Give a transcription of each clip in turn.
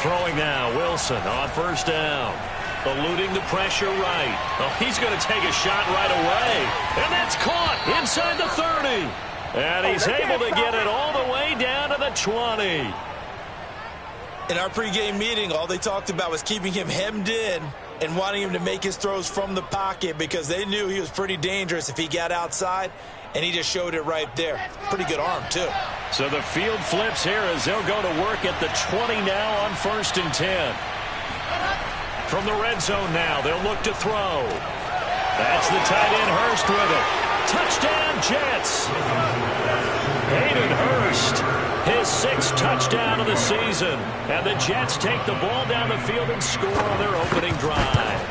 Throwing now, Wilson on first down. Eluding the pressure right. Oh, he's going to take a shot right away. And that's caught inside the 30. And he's able to get it all the way down to the 20. In our pregame meeting, all they talked about was keeping him hemmed in and wanting him to make his throws from the pocket because they knew he was pretty dangerous if he got outside, and he just showed it right there. Pretty good arm, too. So the field flips here as they'll go to work at the 20 now on 1st and 10. From the red zone now, they'll look to throw. That's the tight end Hurst with it. Touchdown, Jets. Hayden Hurst, his 6th touchdown of the season. And the Jets take the ball down the field and score on their opening drive.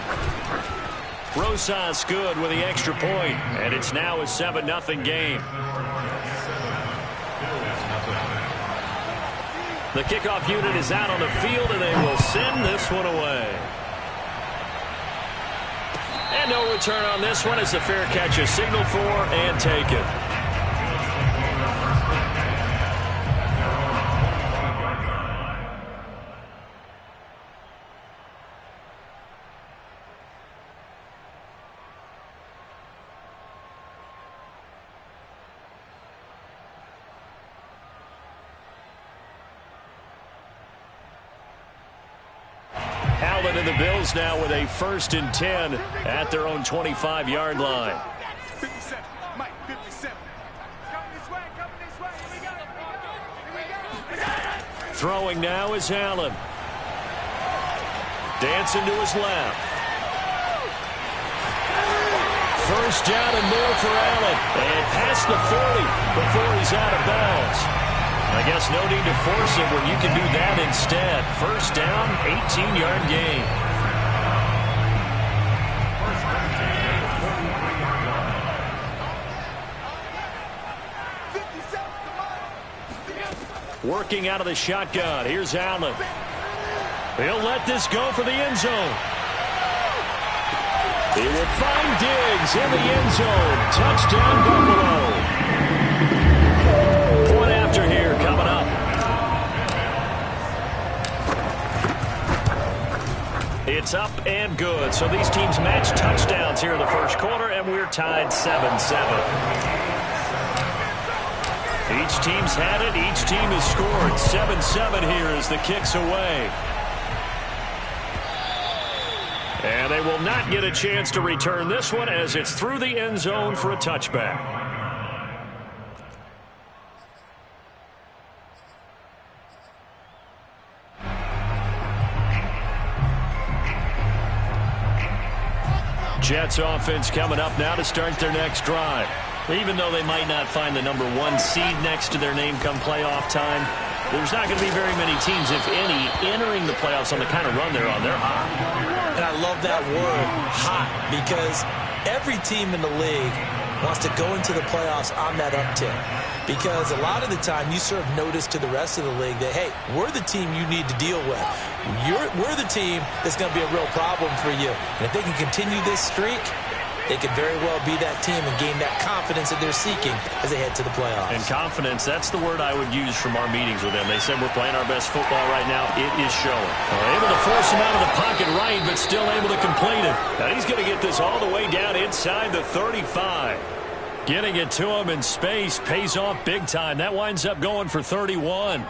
Rosas good with the extra point, and it's now a 7-0 game. The kickoff unit is out on the field, and they will send this one away. And no return on this one as the fair catch is signaled for and taken. Allen and the Bills now with a 1st and 10 at their own 25-yard line. 57, Mike, 57. Coming this way, here we go. Throwing now is Allen. Dancing to his left. First down and more for Allen. And past the 40 before he's out of bounds. I guess no need to force it when you can do that instead. First down, 18-yard gain. Working out of the shotgun. Here's Allen. He'll let this go for the end zone. He will find Diggs in the end zone. Touchdown, Buffalo. Point after here coming up. It's up and good. So these teams match touchdowns here in the first quarter, and we're tied 7-7. Each team's had it. Each team has scored. 7-7 here as the kick's away. And they will not get a chance to return this one as it's through the end zone for a touchback. Jets offense coming up now to start their next drive. Even though they might not find the number 1 seed next to their name come playoff time, there's not going to be very many teams, if any, entering the playoffs on the kind of run they're on. They're hot. And I love that word, hot, because every team in the league wants to go into the playoffs on that uptick. Because a lot of the time you serve notice to the rest of the league that, hey, we're the team you need to deal with. We're the team that's going to be a real problem for you. And if they can continue this streak, they could very well be that team and gain that confidence that they're seeking as they head to the playoffs. And confidence, that's the word I would use from our meetings with them. They said we're playing our best football right now. It is showing. Able to force him out of the pocket right, but still able to complete it. Now he's going to get this all the way down inside the 35. Getting it to him in space pays off big time. That winds up going for 31.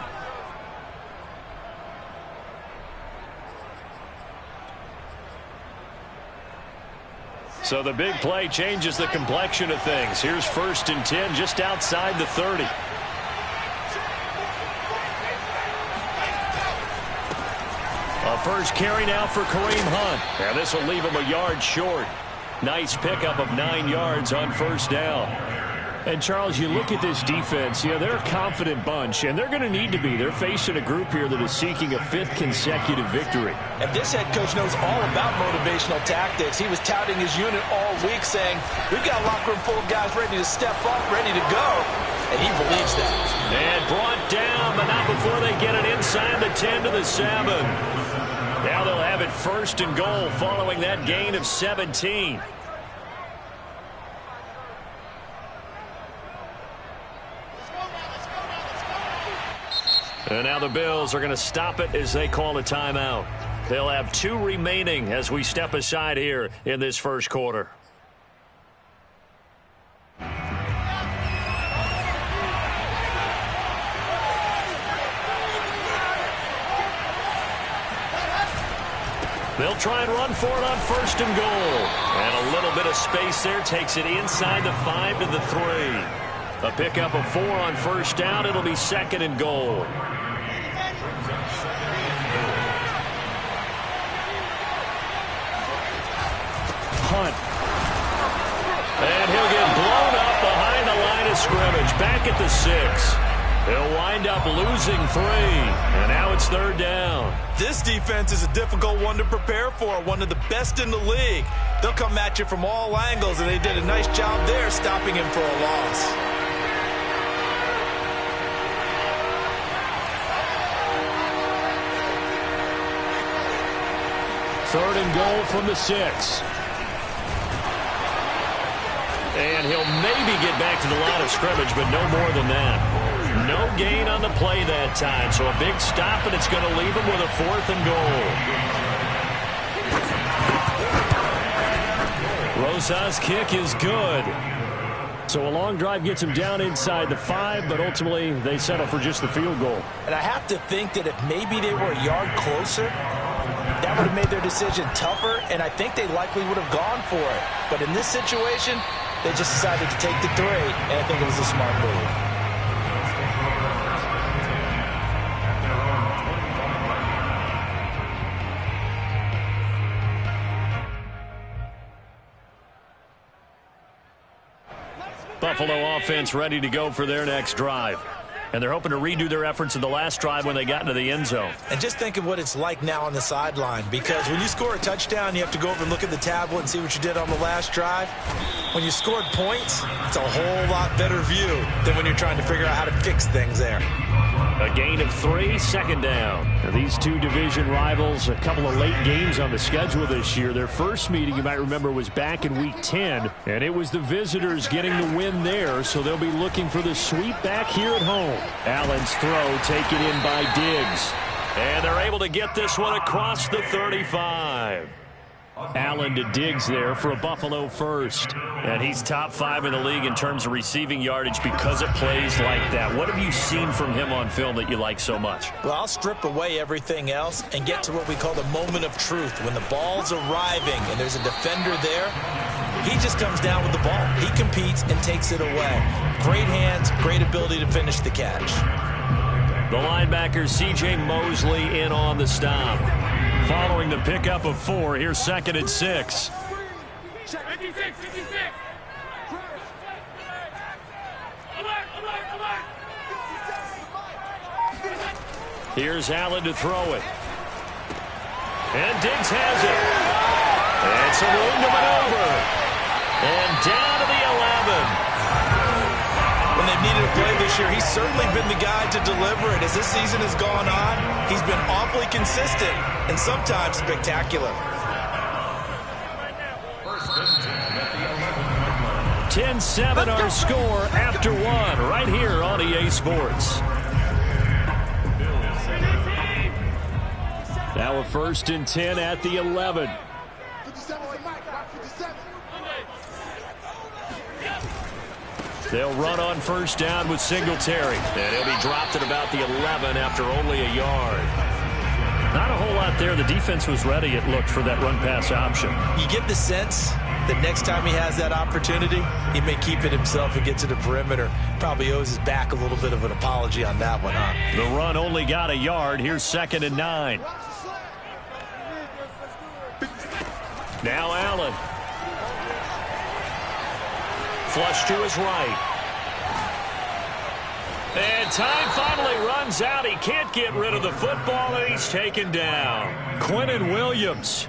So the big play changes the complexion of things. Here's 1st and 10 just outside the 30. A first carry now for Kareem Hunt. And this will leave him a yard short. Nice pickup of 9 yards on first down. And, Charles, you look at this defense, they're a confident bunch, and they're going to need to be. They're facing a group here that is seeking a 5th consecutive victory. And this head coach knows all about motivational tactics. He was touting his unit all week saying, we've got a locker room full of guys ready to step up, ready to go. And he believes that. And brought down, but not before they get it inside the 10 to the 7. Now they'll have it 1st and goal following that gain of 17. And now the Bills are going to stop it as they call a timeout. They'll have 2 remaining as we step aside here in this first quarter. They'll try and run for it on 1st and goal. And a little bit of space there takes it inside the 5 to the 3. A pickup of 4 on 1st down. It'll be 2nd and goal. Hunt. And he'll get blown up behind the line of scrimmage. Back at the 6. He'll wind up losing 3. And now it's 3rd down. This defense is a difficult one to prepare for. One of the best in the league. They'll come at you from all angles, and they did a nice job there stopping him for a loss. Third and goal from the 6. And he'll maybe get back to the line of scrimmage, but no more than that. No gain on the play that time, so a big stop, and it's going to leave him with a 4th and goal. Rosa's kick is good. So a long drive gets him down inside the 5, but ultimately they settle for just the field goal. And I have to think that if maybe they were a yard closer, that would have made their decision tougher, and I think they likely would have gone for it. But in this situation, they just decided to take the 3, and I think it was a smart move. Buffalo offense ready to go for their next drive. And they're hoping to redo their efforts in the last drive when they got into the end zone. And just think of what it's like now on the sideline, because when you score a touchdown, you have to go over and look at the tablet and see what you did on the last drive. When you scored points, it's a whole lot better view than when you're trying to figure out how to fix things there. A gain of 3, 2nd down. Now, these 2 division rivals, a couple of late games on the schedule this year. Their first meeting, you might remember, was back in Week 10, and it was the visitors getting the win there, so they'll be looking for the sweep back here at home. Allen's throw taken in by Diggs. And they're able to get this one across the 35. Allen to Diggs there for a Buffalo first. And he's top 5 in the league in terms of receiving yardage because it plays like that. What have you seen from him on film that you like so much? Well, I'll strip away everything else and get to what we call the moment of truth. When the ball's arriving and there's a defender there, he just comes down with the ball. He competes and takes it away. Great hands, great ability to finish the catch. The linebacker C.J. Mosley in on the stop. Following the pickup of 4, here's 2nd and 6. 56. Here's Allen to throw it. And Diggs has it. And some room to maneuver. And down to the 11. When they've needed a play this year, he's certainly been the guy to deliver it. As this season has gone on, he's been awfully consistent and sometimes spectacular. 10-7 our score after 1 right here on EA Sports. Now a 1st and 10 at the 11. They'll run on 1st down with Singletary. And he'll be dropped at about the 11 after only a yard. Not a whole lot there. The defense was ready, it looked, for that run-pass option. You get the sense that next time he has that opportunity, he may keep it himself and get to the perimeter. Probably owes his back a little bit of an apology on that one, huh? The run only got a yard. Here's 2nd and 9. Now Allen. Flush to his right. And time finally runs out. He can't get rid of the football, and he's taken down. Quinnen Williams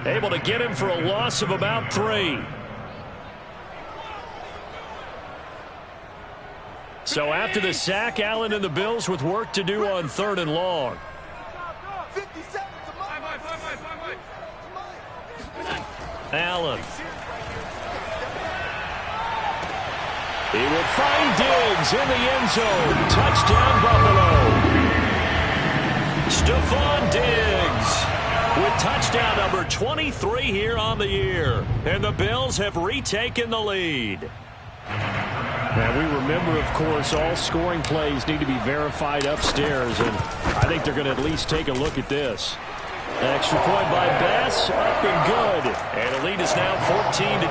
able to get him for a loss of about 3. So after the sack, Allen and the Bills with work to do on 3rd and long. Allen. He will find Diggs in the end zone. Touchdown, Buffalo. Stephon Diggs with touchdown number 23 here on the year. And the Bills have retaken the lead. Now, we remember, of course, all scoring plays need to be verified upstairs, and I think they're going to at least take a look at this. Extra point by Bass, up and good. And the lead is now 14-10.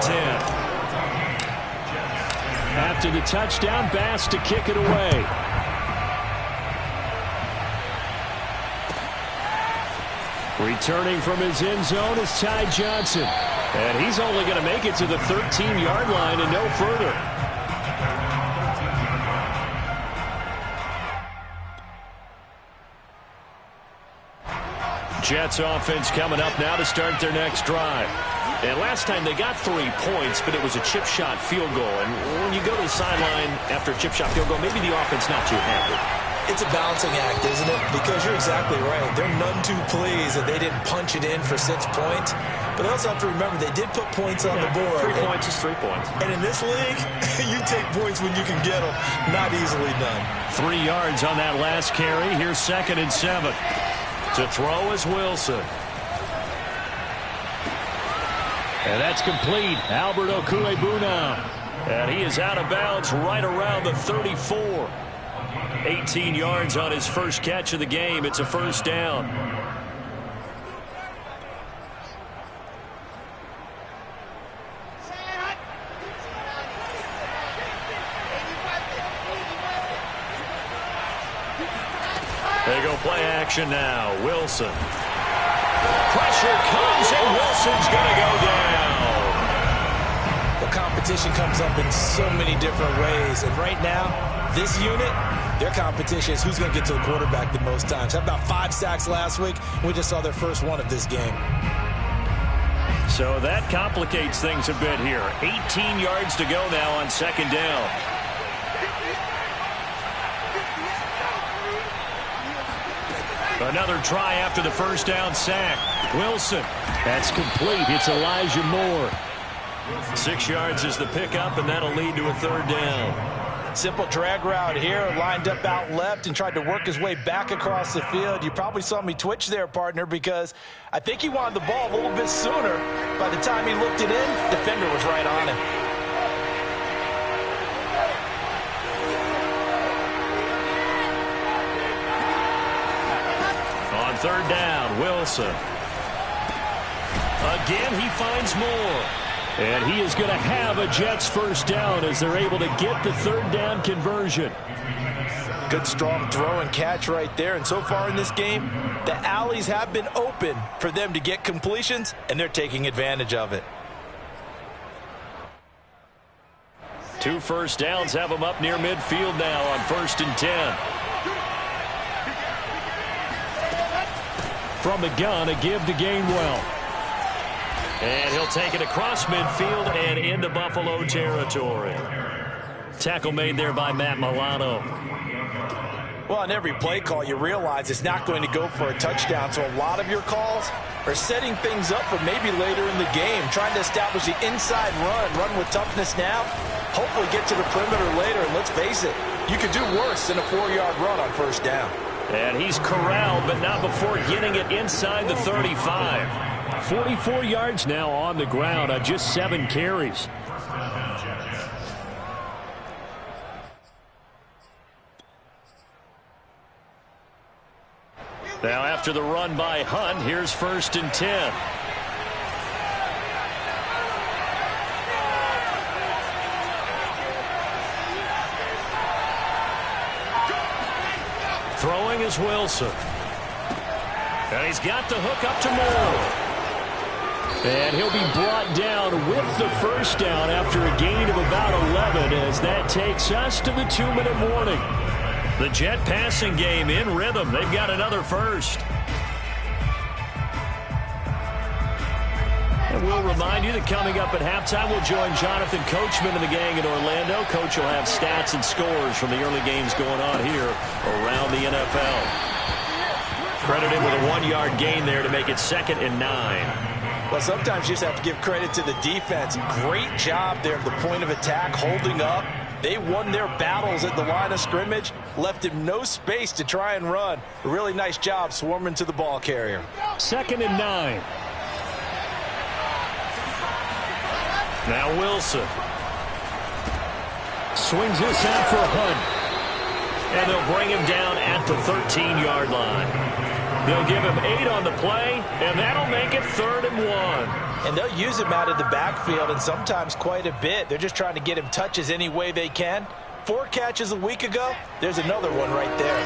After the touchdown, Bass to kick it away. Returning from his end zone is Ty Johnson. And he's only going to make it to the 13-yard line and no further. Jets offense coming up now to start their next drive. And last time they got 3 points, but it was a chip shot field goal. And when you go to the sideline after a chip shot field goal, maybe the offense not too happy. It's a balancing act, isn't it? Because you're exactly right. They're none too pleased that they didn't punch it in for 6 points. But they also have to remember they did put points on the board. 3 points is 3 points. And in this league, you take points when you can get them. Not easily done. 3 yards on that last carry. Here's 2nd and 7. To throw is Wilson. And that's complete. Albert Okwuegbuna. And he is out of bounds right around the 34. 18 yards on his first catch of the game. It's a first down. They go play action now. Wilson. Pressure comes, and Wilson's going to go down. The competition comes up in so many different ways. And right now, this unit, their competition is who's going to get to the quarterback the most times. Had about 5 sacks last week. We just saw their first one of this game. So that complicates things a bit here. 18 yards to go now on 2nd down. Another try after the first down sack. Wilson. That's complete. It's Elijah Moore. 6 yards is the pickup, and that'll lead to a 3rd down. Simple drag route here, lined up out left and tried to work his way back across the field. You probably saw me twitch there, partner, because I think he wanted the ball a little bit sooner. By the time he looked it in, defender was right on him. On 3rd down, Wilson. Again, he finds Moore. And he is going to have a Jets first down as they're able to get the 3rd down conversion. Good strong throw and catch right there. And so far in this game, the alleys have been open for them to get completions, and they're taking advantage of it. 2 first downs have them up near midfield now on 1st and 10. From the gun, a give to Gainwell. And he'll take it across midfield and into Buffalo territory. Tackle made there by Matt Milano. Well, on every play call, you realize it's not going to go for a touchdown. So a lot of your calls are setting things up for maybe later in the game, trying to establish the inside run with toughness now, hopefully get to the perimeter later. And let's face it, you could do worse than a 4-yard run on 1st down. And he's corralled, but not before getting it inside the 35. 44 yards now on the ground on just 7 carries. Now after the run by Hunt, here's 1st and 10. Throwing is Wilson. And he's got the hook up to Moore. And he'll be brought down with the first down after a gain of about 11 as that takes us to the 2-minute warning. The Jet passing game in rhythm. They've got another first. And we'll remind you that coming up at halftime, we'll join Jonathan Coachman and the gang in Orlando. Coach will have stats and scores from the early games going on here around the NFL. Credited with a 1-yard gain there to make it 2nd and 9. Well, sometimes you just have to give credit to the defense. Great job there at the point of attack, holding up, They won their battles at the line of scrimmage, left him no space to try and run. A really nice job swarming to the ball carrier. 2nd and 9. Now Wilson. Swings this out for Hunt. And they'll bring him down at the 13-yard line. They'll give him 8 on the play, and that'll make it 3rd and 1. And they'll use him out of the backfield, and sometimes quite a bit. They're just trying to get him touches any way they can. 4 catches a week ago, there's another one right there.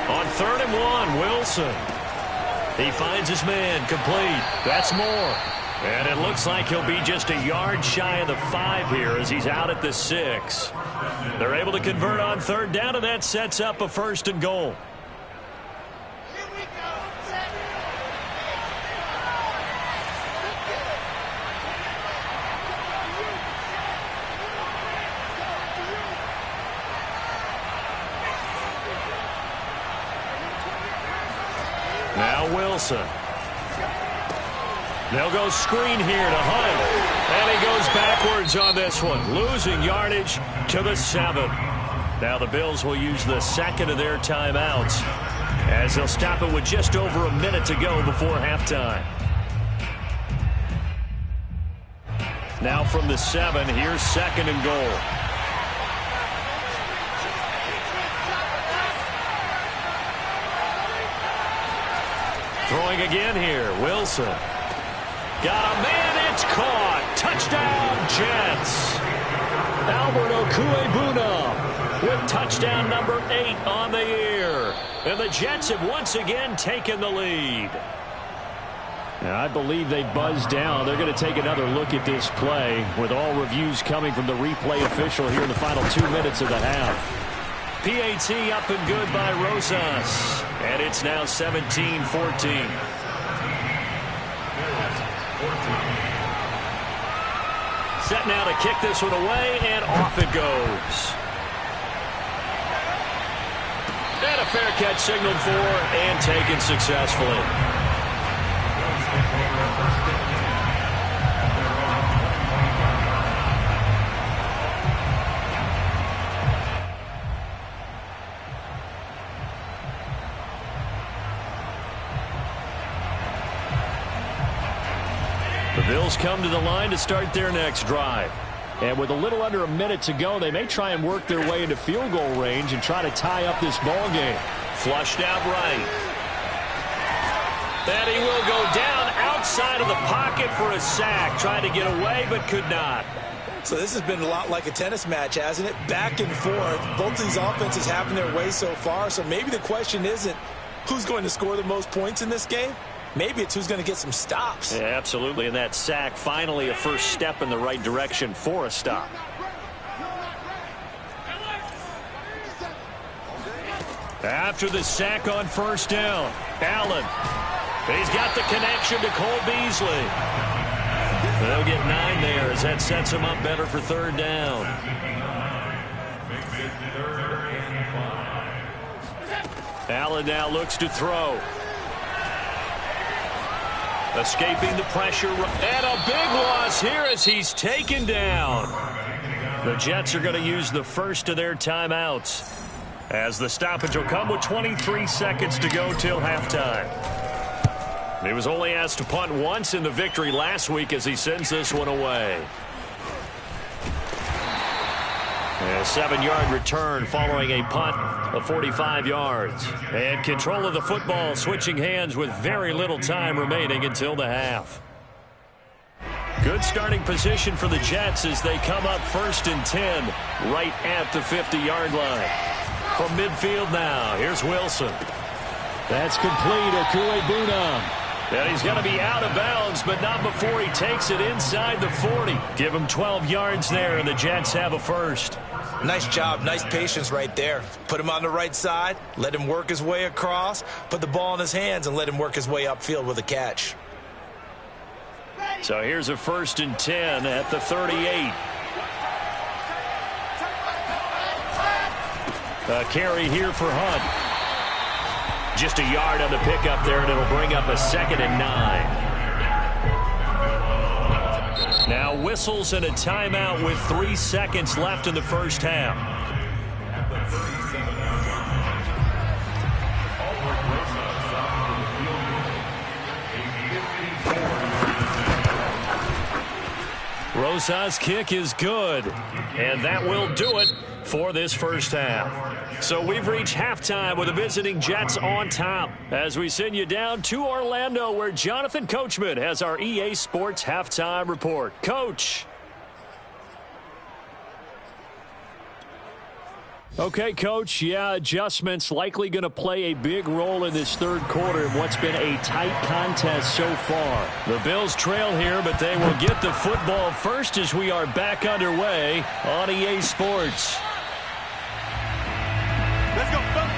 On 3rd and 1, Wilson. He finds his man, complete. That's more. And it looks like he'll be just a yard shy of the 5 here as he's out at the 6. They're able to convert on 3rd down, and that sets up a 1st and goal. Now Wilson. They'll go screen here to Hunt. And he goes backwards on this one, losing yardage to the 7. Now the Bills will use the 2nd of their timeouts as they'll stop it with just over a minute to go before halftime. Now from the 7, here's 2nd and goal. Throwing again here, Wilson. Got a man, it's caught. Touchdown, Jets. Albert Okwuegbunam with touchdown number 8 on the year. And the Jets have once again taken the lead. And I believe they buzzed down. They're going to take another look at this play with all reviews coming from the replay official here in the final 2 minutes of the half. PAT up and good by Rosas. And it's now 17-14. Set now to kick this one away, and off it goes. And a fair catch signaled for and taken successfully. The Bills come to the line to start their next drive. And with a little under a minute to go, they may try and work their way into field goal range and try to tie up this ball game. Flushed out right. And he will go down outside of the pocket for a sack. Tried to get away, but could not. So this has been a lot like a tennis match, hasn't it? Back and forth. Both of these offenses having their way so far. So maybe the question isn't who's going to score the most points in this game. Maybe it's who's going to get some stops. Yeah, absolutely. And that sack, finally a first step in the right direction for a stop. After the sack on 1st down, Allen. He's got the connection to Cole Beasley. They'll get 9 there as that sets him up better for 3rd down. Allen now looks to throw. Escaping the pressure, and a big loss here as he's taken down. The Jets are going to use the first of their timeouts as the stoppage will come with 23 seconds to go till halftime. He was only asked to punt once in the victory last week as he sends this one away. A 7-yard return following a punt of 45 yards. And control of the football switching hands with very little time remaining until the half. Good starting position for the Jets as they come up 1st and 10 right at the 50-yard line. From midfield now, here's Wilson. That's complete. Okwuegbunam. And he's going to be out of bounds, but not before he takes it inside the 40. Give him 12 yards there, and the Jets have a first. Nice job, nice patience right there. Put him on the right side, let him work his way across, put the ball in his hands, and let him work his way upfield with a catch. So here's a 1st and 10 at the 38. A carry here for Hunt. Just a yard on the pickup there, and it'll bring up a 2nd and 9. Now whistles and a timeout with 3 seconds left in the first half. Rosa's kick is good, and that will do it for this first half. So we've reached halftime with the visiting Jets on top as we send you down to Orlando, where Jonathan Coachman has our EA Sports halftime report. Coach. Okay, Coach, yeah, adjustments likely going to play a big role in this third quarter in what's been a tight contest so far. The Bills trail here, but they will get the football first as we are back underway on EA Sports. Let's go, folks.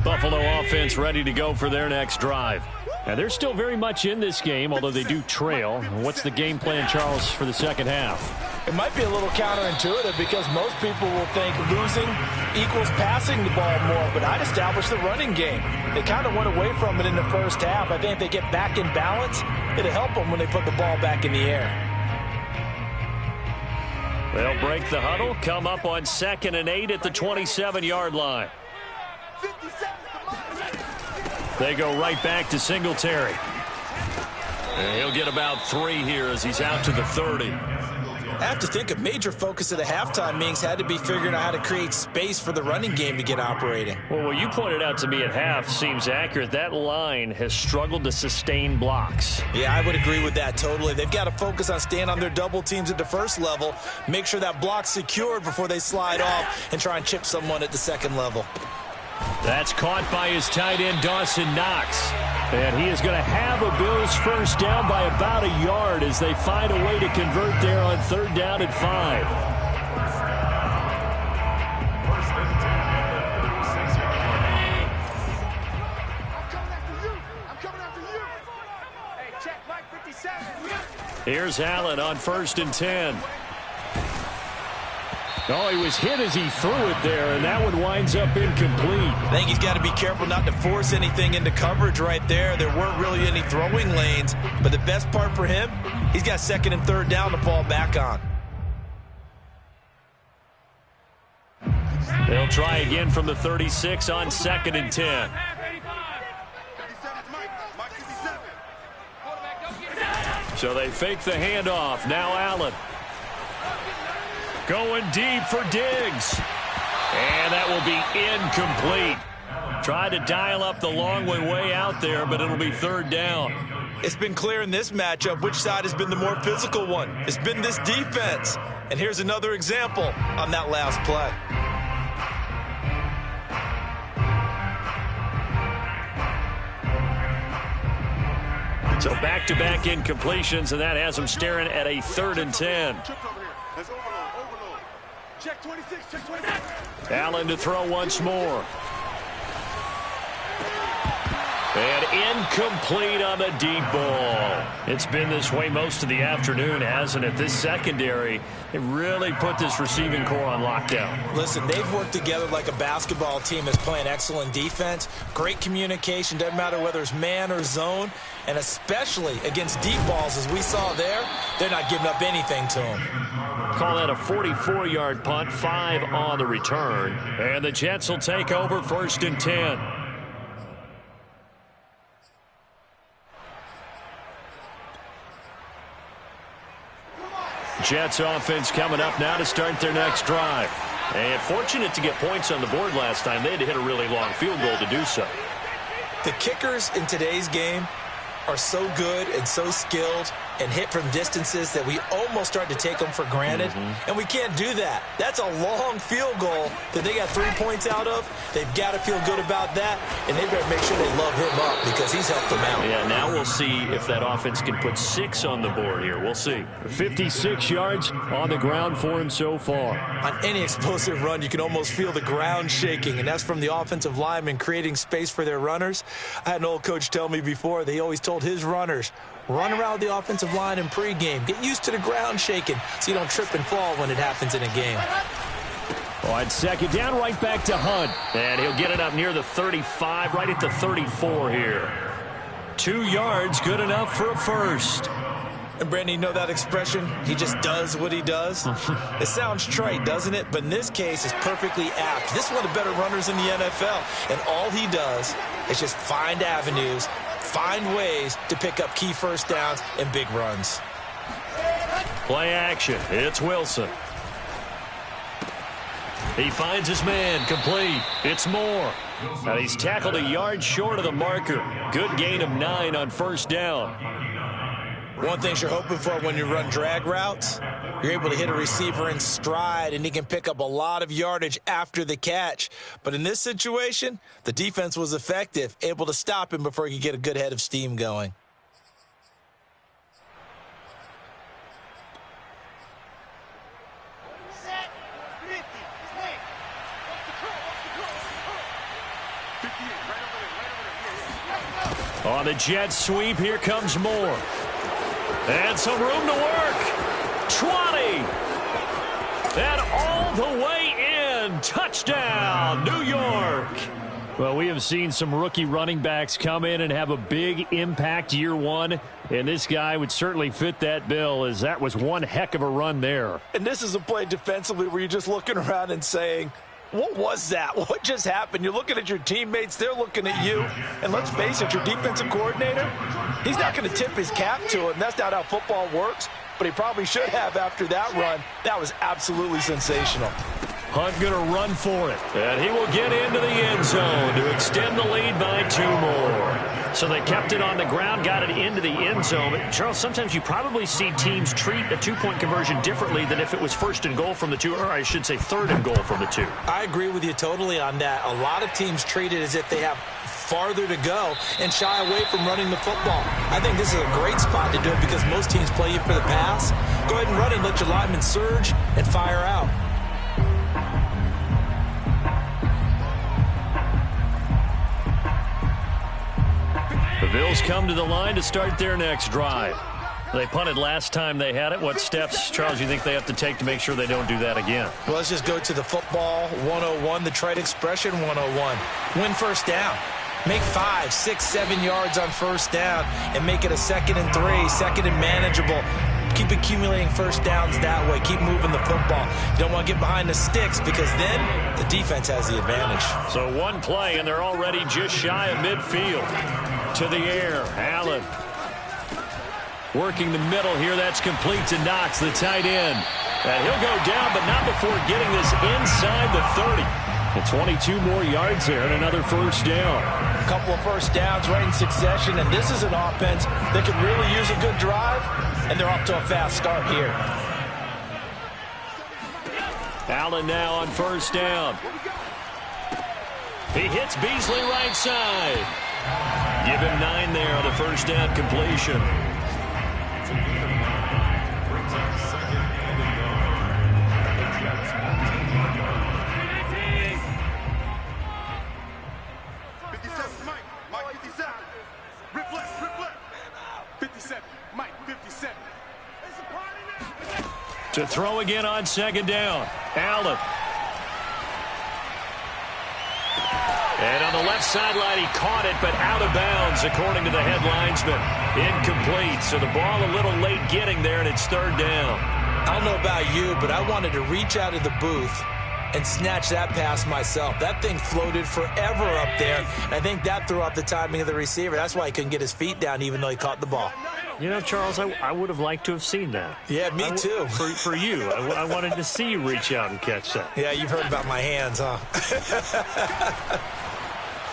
Buffalo offense ready to go for their next drive. And they're still very much in this game, although they do trail. What's the game plan, Charles, for the second half? It might be a little counterintuitive because most people will think losing equals passing the ball more, but I'd establish the running game. They kind of went away from it in the first half. I think if they get back in balance, it'll help them when they put the ball back in the air. They'll break the huddle, come up on 2nd and 8 at the 27-yard line. They go right back to Singletary. And he'll get about 3 here as he's out to the 30. I have to think a major focus of the halftime meetings had to be figuring out how to create space for the running game to get operating. Well, what you pointed out to me at half seems accurate. That line has struggled to sustain blocks. Yeah, I would agree with that totally. They've got to focus on staying on their double teams at the first level, make sure that block's secured before they slide off and try and chip someone at the second level. That's caught by his tight end, Dawson Knox. And he is going to have a Bills first down by about a yard as they find a way to convert there on 3rd down and 5. I'm coming after you. Hey, check Mike 57. Here's Allen on 1st and 10. Oh, he was hit as he threw it there, and that one winds up incomplete. I think he's got to be careful not to force anything into coverage right there. There weren't really any throwing lanes, but the best part for him, he's got 2nd and 3rd down to fall back on. They'll try again from the 36 on 2nd and 10. So they fake the handoff. Now Allen. Going deep for Diggs. And that will be incomplete. Tried to dial up the long way out there, but it'll be 3rd down. It's been clear in this matchup which side has been the more physical one. It's been this defense. And here's another example on that last play. So back-to-back incompletions, and that has them staring at a 3rd and 10. Check 26, check 26. Allen to throw once more. And incomplete on the deep ball. It's been this way most of the afternoon, hasn't it? This secondary, they really put this receiving core on lockdown. Listen, they've worked together like a basketball team that's playing excellent defense. Great communication, doesn't matter whether it's man or zone. And especially against deep balls, as we saw there, they're not giving up anything to them. Call that a 44-yard punt, 5 on the return. And the Jets will take over 1st and 10. Jets offense coming up now to start their next drive. And fortunate to get points on the board last time. They had to hit a really long field goal to do so. The kickers in today's game are so good and so skilled, and hit from distances that we almost start to take them for granted. And we can't do that. That's a long field goal that they got 3 points out of. They've got to feel good about that, and they better make sure they love him up because he's helped them out. Yeah, now we'll see if that offense can put 6 on the board here. We'll see. 56 yards on the ground for him so far. On any explosive run, you can almost feel the ground shaking, and that's from the offensive linemen creating space for their runners. I had an old coach tell me before, they always told his runners, run around the offensive line in pregame. Get used to the ground shaking so you don't trip and fall when it happens in a game. On second down, right back to Hunt. And he'll get it up near the 35, right at the 34 here. 2 yards, good enough for a first. And Brandon, you know that expression? He just does what he does. It sounds trite, doesn't it? But in this case, it's perfectly apt. This is one of the better runners in the NFL. And all he does is just find avenues, find ways to pick up key first downs and big runs. Play action. It's Wilson. He finds his man, complete. It's Moore. And he's tackled a yard short of the marker. Good gain of 9 on first down. One thing you're hoping for when you run drag routes, you're able to hit a receiver in stride, and he can pick up a lot of yardage after the catch. But in this situation, the defense was effective, able to stop him before he could get a good head of steam going. On the jet sweep, here comes Moore. And some room to work. 20. And all the way in. Touchdown, New York. Well, we have seen some rookie running backs come in and have a big impact year one. And this guy would certainly fit that bill, as that was one heck of a run there. And this is a play defensively where you're just looking around and saying, what was that? What just happened? You're looking at your teammates. They're looking at you. And let's face it, your defensive coordinator, he's not going to tip his cap to it. And that's not how football works. But he probably should have after that run. That was absolutely sensational. Hunt going to run for it. And he will get into the end zone to extend the lead by 2 more. So they kept it on the ground, got it into the end zone. But Charles, sometimes you probably see teams treat a 2-point conversion differently than if it was 1st and goal from the 2, or I should say 3rd and goal from the 2. I agree with you totally on that. A lot of teams treat it as if they have farther to go and shy away from running the football. I think this is a great spot to do it because most teams play you for the pass. Go ahead and run it, let your linemen surge and fire out. The Bills come to the line to start their next drive. They punted last time they had it. What steps, Charles, you think they have to take to make sure they don't do that again? Well, let's just go to the football 101, the trite expression 101. Win first down. Make 5, 6, 7 yards on first down and make it a 2nd and 3, 2nd and manageable. Keep accumulating first downs that way. Keep moving the football. You don't want to get behind the sticks because then the defense has the advantage. So one play, and they're already just shy of midfield. To the air, Allen. Working the middle here. That's complete to Knox, the tight end. And he'll go down, but not before getting this inside the 30. And 22 more yards there and another first down. A couple of first downs right in succession, and this is an offense that could really use a good drive, and they're off to a fast start here. Allen now on first down. He hits Beasley right side. Give him 9 there on the first down completion. To throw again on second down. Allen. And on the left sideline, he caught it, but out of bounds, according to the head linesman. Incomplete, so the ball a little late getting there, and it's 3rd down. I don't know about you, but I wanted to reach out of the booth and snatch that pass myself. That thing floated forever up there, and I think that threw off the timing of the receiver. That's why he couldn't get his feet down, even though he caught the ball. You know, Charles, I would have liked to have seen that. Yeah, me too. For you. I wanted to see you reach out and catch that. Yeah, you've heard about my hands, huh?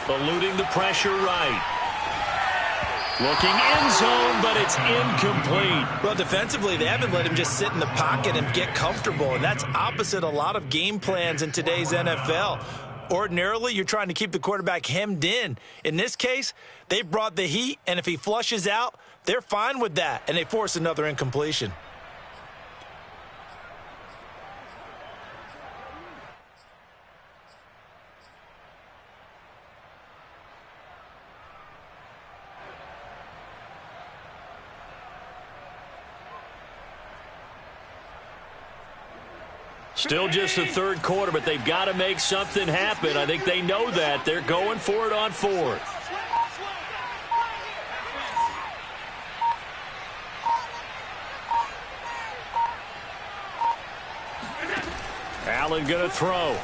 Eluding the pressure right. Looking in zone, but it's incomplete. Well, defensively, they haven't let him just sit in the pocket and get comfortable, and that's opposite a lot of game plans in today's NFL. Ordinarily, you're trying to keep the quarterback hemmed in. In this case, they brought the heat, and if he flushes out, they're fine with that, and they force another incompletion. Still just the third quarter, but they've got to make something happen. I think they know that. They're going for it on fourth. Allen going to throw.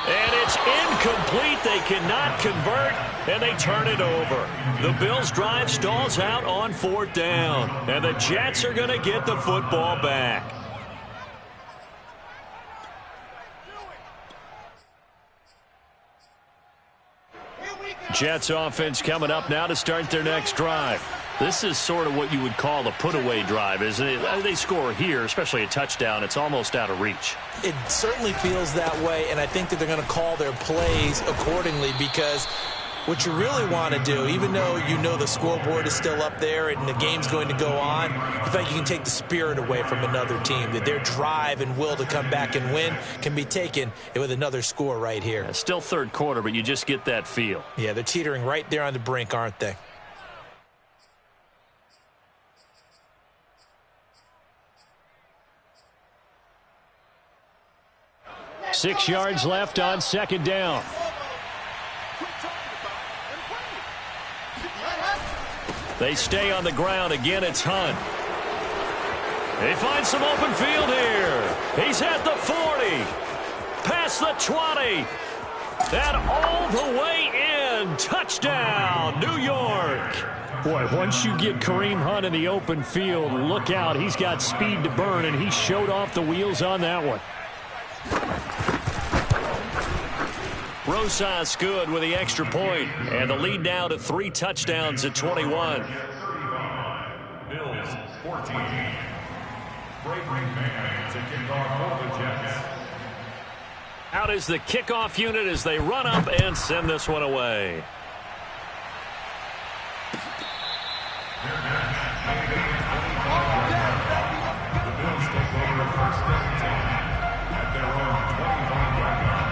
And it's incomplete. They cannot convert, and they turn it over. The Bills' drive stalls out on fourth down, and the Jets are going to get the football back. Jets offense coming up now to start their next drive. This is sort of what you would call a put-away drive, isn't it? They score here, especially a touchdown. It's almost out of reach. It certainly feels that way, and I think that they're going to call their plays accordingly, because what you really want to do, even though you know the scoreboard is still up there and the game's going to go on, in fact, you can take the spirit away from another team, that their drive and will to come back and win can be taken with another score right here. Yeah, still third quarter, but you just get that feel. Yeah, they're teetering right there on the brink, aren't they? Six yards left on second down. They stay on the ground. Again, it's Hunt. They find some open field here. He's at the 40. Past the 20. And all the way in. Touchdown, New York. Boy, once you get Kareem Hunt in the open field, look out. He's got speed to burn, and he showed off the wheels on that one. Rosas good with the extra point, and the lead now to 3 touchdowns at 21. Bills 14. Bravery man to kick off for the Jets. Out is the kickoff unit as they run up and send this one away. The Bills take over a first and 10 at their own 25-yard line.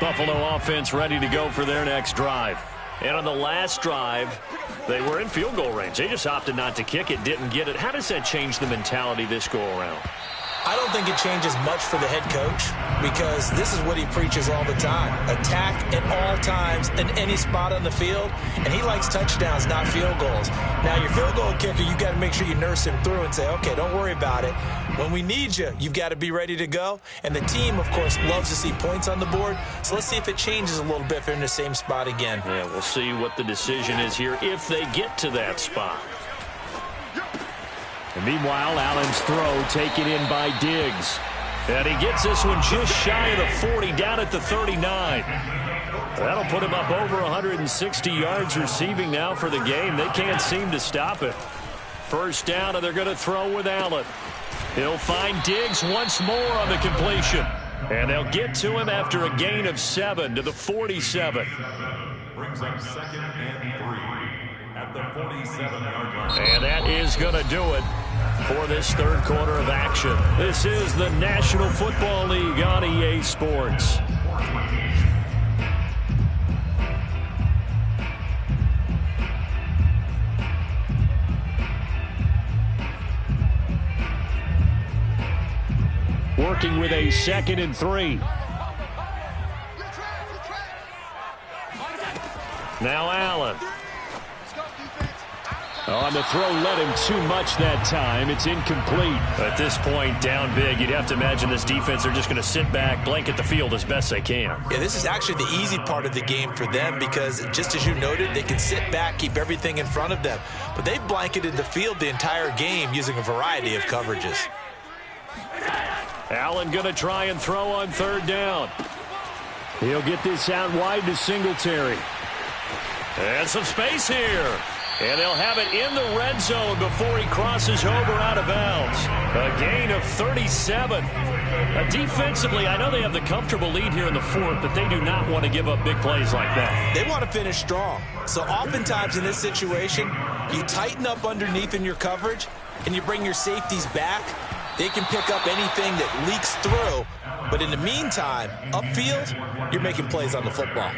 Buffalo offense ready to go for their next drive. And on the last drive, they were in field goal range. They just opted not to kick it, didn't get it. How does that change the mentality this go around? I don't think it changes much for the head coach, because this is what he preaches all the time. Attack at all times in any spot on the field, and he likes touchdowns, not field goals. Now, your field goal kicker, you've got to make sure you nurse him through and say, okay, don't worry about it. When we need you, you've got to be ready to go. And the team, of course, loves to see points on the board, so let's see if it changes a little bit if they're in the same spot again. Yeah, we'll see what the decision is here if they get to that spot. And meanwhile, Allen's throw taken in by Diggs. And he gets this one just shy of the 40, down at the 39. That'll put him up over 160 yards receiving now for the game. They can't seem to stop it. First down, and they're going to throw with Allen. He'll find Diggs once more on the completion. And they'll get to him after a gain of 7 to the 47. Brings up 2nd and 3 at the 47-yard line. And that is going to do it for this third quarter of action. This is the National Football League on EA Sports. Working with a 2nd and 3. Now Allen. On the throw, led him too much that time. It's incomplete. At this point, down big, you'd have to imagine this defense are just going to sit back, blanket the field as best they can. Yeah, this is actually the easy part of the game for them because, just as you noted, they can sit back, keep everything in front of them. But they've blanketed the field the entire game using a variety of coverages. Allen going to try and throw on third down. He'll get this out wide to Singletary. And some space here. And they'll have it in the red zone before he crosses over out of bounds. A gain of 37. Defensively, I know they have the comfortable lead here in the fourth, but they do not want to give up big plays like that. They want to finish strong. So oftentimes in this situation, you tighten up underneath in your coverage, and you bring your safeties back. They can pick up anything that leaks through. But in the meantime, upfield, you're making plays on the football.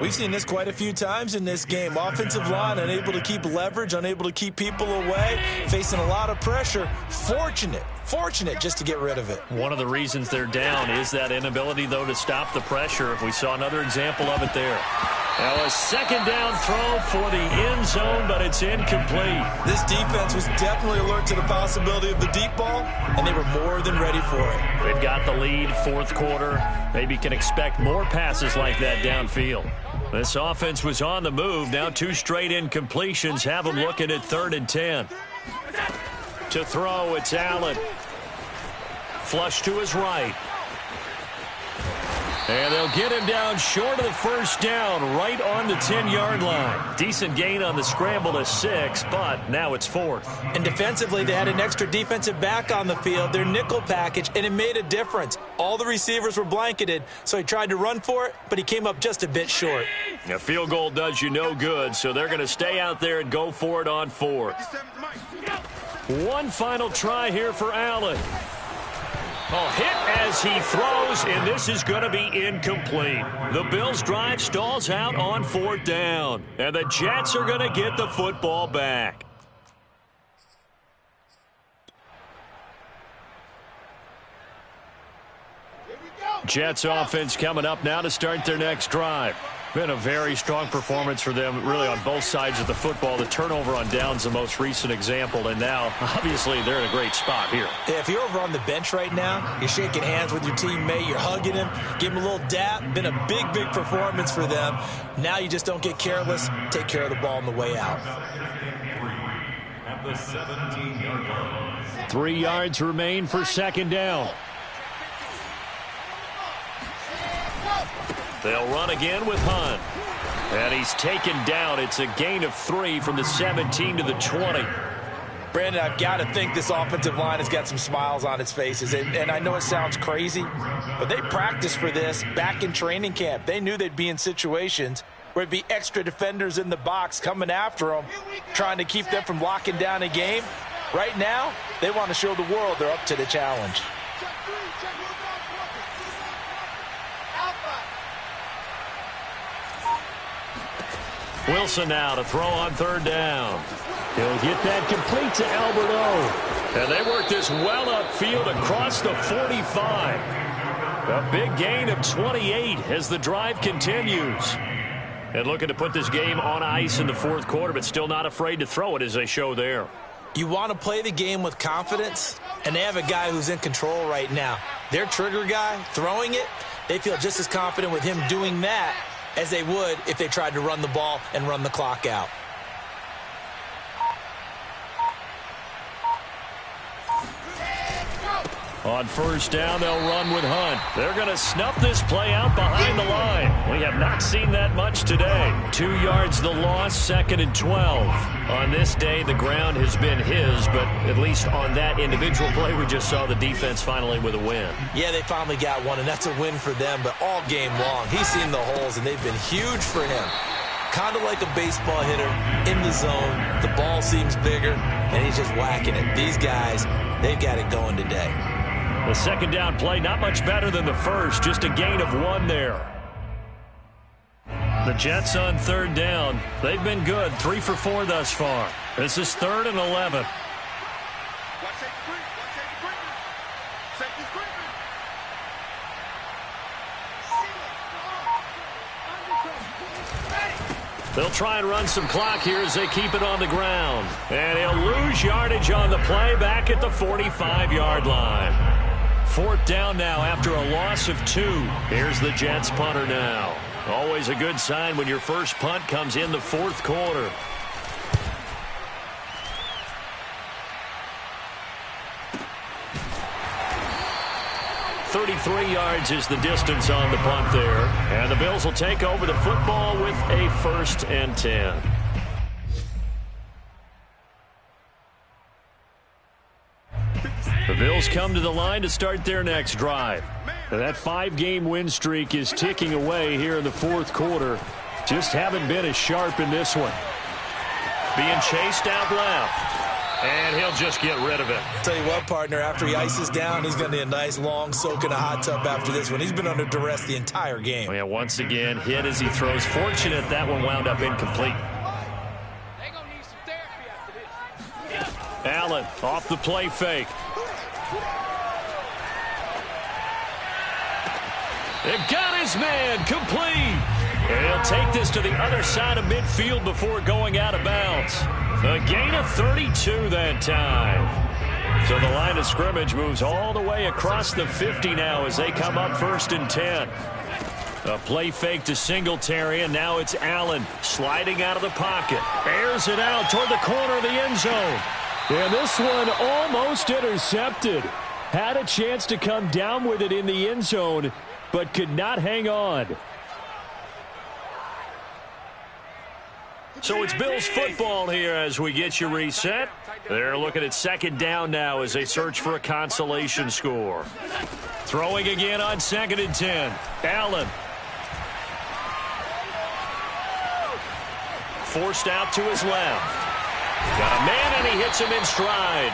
We've seen this quite a few times in this game. Offensive line unable to keep leverage, unable to keep people away, facing a lot of pressure. Fortunate just to get rid of it. One of the reasons they're down is that inability, though, to stop the pressure. We saw another example of it there. Now a second down throw for the end zone, but it's incomplete. This defense was definitely alert to the possibility of the deep ball, and they were more than ready for it. They've got the lead, fourth quarter. Maybe can expect more passes like that downfield. This offense was on the move. Now two straight incompletions have them looking at 3rd and 10. To throw, it's Allen. Flush to his right. And they'll get him down short of the first down, right on the 10-yard line. Decent gain on the scramble to 6, but now it's 4th. And defensively, they had an extra defensive back on the field, their nickel package, and it made a difference. All the receivers were blanketed, so he tried to run for it, but he came up just a bit short. A field goal does you no good, so they're going to stay out there and go for it on 4th. One final try here for Allen. Hit as he throws, and this is going to be incomplete. The Bills' drive stalls out on 4th down, and the Jets are going to get the football back. Jets offense coming up now to start their next drive. Been a very strong performance for them, really, on both sides of the football. The turnover on downs, the most recent example, and now, obviously, they're in a great spot here. Yeah, if you're over on the bench right now, you're shaking hands with your teammate, you're hugging him, give him a little dap. Been a big performance for them. Now you just don't get careless. Take care of the ball on the way out. At the 17-yard line. 3 yards remain for 2nd down. They'll run again with Hunt. And he's taken down. It's a gain of 3 from the 17 to the 20. Brandon, I've got to think this offensive line has got some smiles on its faces. And I know it sounds crazy, but they practiced for this back in training camp. They knew they'd be in situations where it'd be extra defenders in the box coming after them, trying to keep them from locking down a game. Right now, they want to show the world they're up to the challenge. Wilson now to throw on 3rd down. He'll get that complete to Alberto. And they work this well upfield across the 45. A big gain of 28 as the drive continues. And looking to put this game on ice in the 4th quarter, but still not afraid to throw it as they show there. You want to play the game with confidence, and they have a guy who's in control right now. Their trigger guy, throwing it, they feel just as confident with him doing that as they would if they tried to run the ball and run the clock out. On 1st down, they'll run with Hunt. They're going to snuff this play out behind the line. We have not seen that much today. 2 yards the loss, 2nd and 12. On this day, the ground has been his, but at least on that individual play, we just saw the defense finally with a win. Yeah, they finally got one, and that's a win for them, but all game long, he's seen the holes, and they've been huge for him. Kind of like a baseball hitter in the zone. The ball seems bigger, and he's just whacking it. These guys, they've got it going today. The 2nd down play, not much better than the first, just a gain of 1 there. The Jets on 3rd down. They've been good, 3 for 4 thus far. This is 3rd and 11. They'll try and run some clock here as they keep it on the ground. And he'll lose yardage on the play back at the 45-yard line. 4th down now after a loss of 2. Here's the Jets punter now. Always a good sign when your first punt comes in the 4th quarter. .33 yards is the distance on the punt there. And the Bills will take over the football with a 1st and 10. The Bills come to the line to start their next drive. That 5-game win streak is ticking away here in the 4th quarter. Just haven't been as sharp in this one. Being chased out left. And he'll just get rid of it. Tell you what, partner, after he ices down, he's going to need a nice long soak in a hot tub after this one. He's been under duress the entire game. Oh, yeah, once again, hit as he throws. Fortunate that one wound up incomplete. They're going to need some therapy after this. Allen off the play fake. It got his man complete. And he'll take this to the other side of midfield before going out of bounds. A gain of 32 that time. So the line of scrimmage moves all the way across the 50 now as they come up 1st and 10. A play fake to Singletary, and now it's Allen sliding out of the pocket. Airs it out toward the corner of the end zone. And this one almost intercepted. Had a chance to come down with it in the end zone, but could not hang on. So it's Bills football here as we get you reset. They're looking at 2nd down now as they search for a consolation score. Throwing again on 2nd and 10. Allen. Forced out to his left. Got a man and he hits him in stride.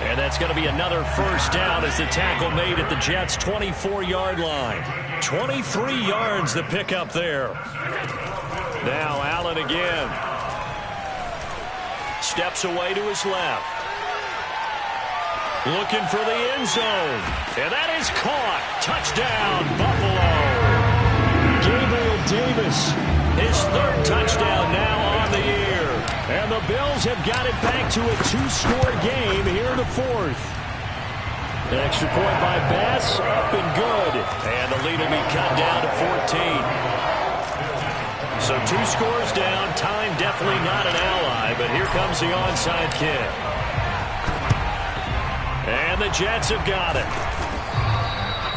And that's going to be another 1st down as the tackle made at the Jets' 24-yard line. 23 yards the pickup there. Now Allen again. Steps away to his left. Looking for the end zone. And that is caught. Touchdown, Buffalo. Gabriel Davis. His 3rd touchdown now on the year. And the Bills have got it back to a 2-score game here in the 4th. An extra point by Bass, up and good. And the lead will be cut down to 14. So 2 scores down. Time definitely not an ally, but here comes the onside kick. And the Jets have got it.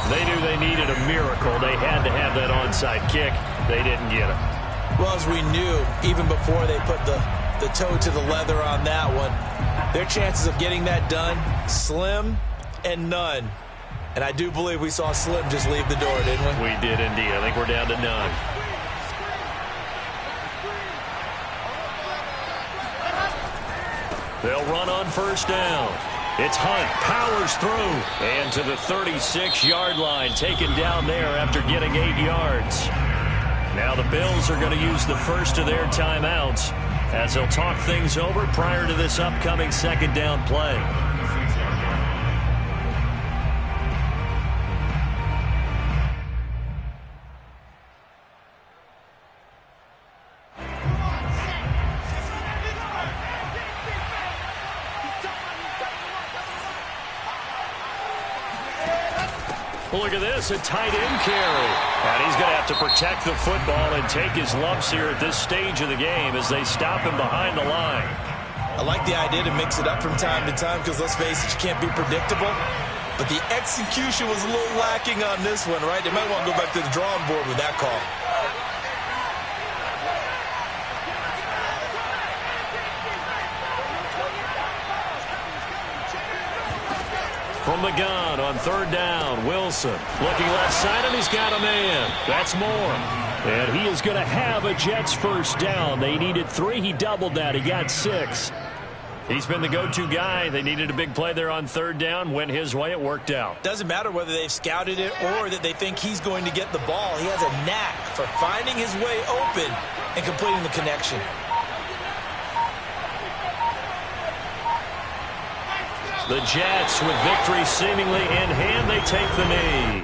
They knew they needed a miracle. They had to have that onside kick. They didn't get it. Well, as we knew, even before they put the toe to the leather on that one, their chances of getting that done, slim and none. And I do believe we saw Slim just leave the door, didn't we? We did indeed. I think we're down to none. They'll run on 1st down. It's Hunt, powers through, and to the 36-yard line, taken down there after getting 8 yards. Now the Bills are going to use the first of their timeouts as they'll talk things over prior to this upcoming 2nd down play. Look at this, a tight end carry. And he's going to have to protect the football and take his lumps here at this stage of the game as they stop him behind the line. I like the idea to mix it up from time to time because, let's face it, you can't be predictable. But the execution was a little lacking on this one, right? They might want to go back to the drawing board with that call. From the gun on 3rd down, Wilson looking left side, and he's got a man. That's more. And he is going to have a Jets 1st down. They needed 3. He doubled that. He got 6. He's been the go-to guy. They needed a big play there on 3rd down. Went his way. It worked out. Doesn't matter whether they've scouted it or that they think he's going to get the ball. He has a knack for finding his way open and completing the connection. The Jets, with victory seemingly in hand, they take the knee.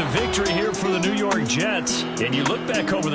it's a victory here for the New York Jets. And you look back over the